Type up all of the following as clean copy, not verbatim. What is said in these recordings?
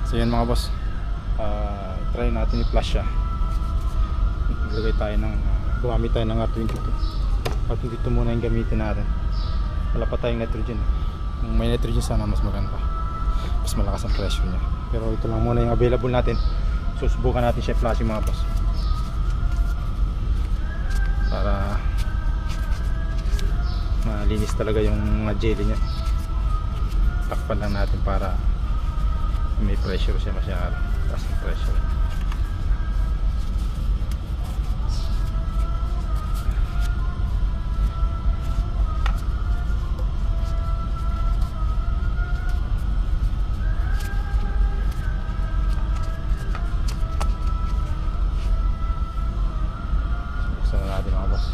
So yun mga boss, try natin i-flush siya. Maglagay tayo ng gumamit tayo ng R22. R22 muna yung gamitin natin. Wala pa tayong nitrogen. Kung may nitrogen sana mas maganda, mas malakas ang pressure niya. Pero ito lang muna yung available natin. Susubukan natin siya i-flush mga boss, para malinis talaga yung jelly niya. Takpan lang natin para may pressure siya, masyado taas ang pressure. Buksan na natin mga boss.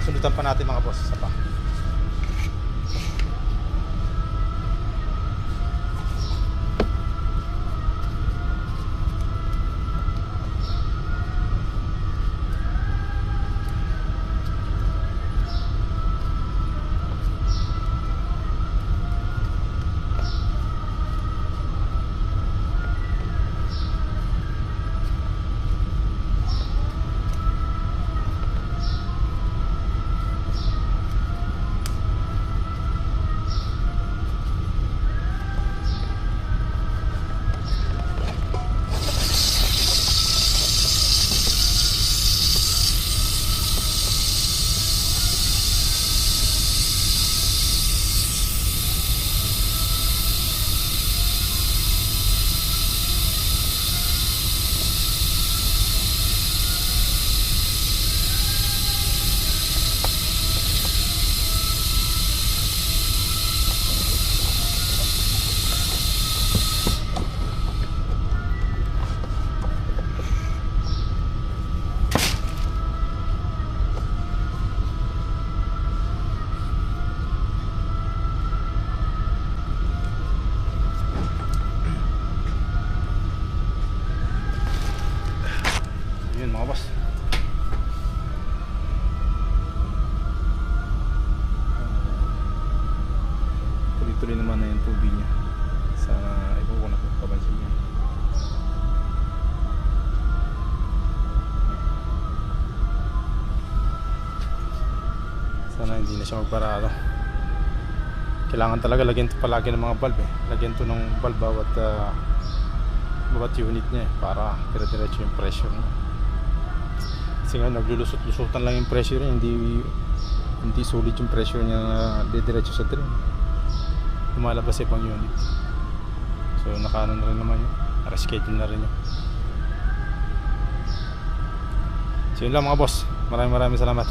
Sundutan pa natin mga boss, isa pa. Yun mga boss, tuloy-tuloy naman na yung tubig niya. Sana ikaw ko na papansin niya. Sana hindi na siya magparado. Kailangan talaga lagyan to palagi ng mga valve eh. Lagyan to ng valve bawat unit niya eh, para dire-diretso yung pressure niya. Kasi nga naglulusot-lusutan lang yung pressure niya, hindi solid yung pressure niya na diretso sa drain. Lumalabas sa ibang unit. So nakaano na rin naman yun, reschedule na rin yun. So yun lang mga boss, maraming salamat.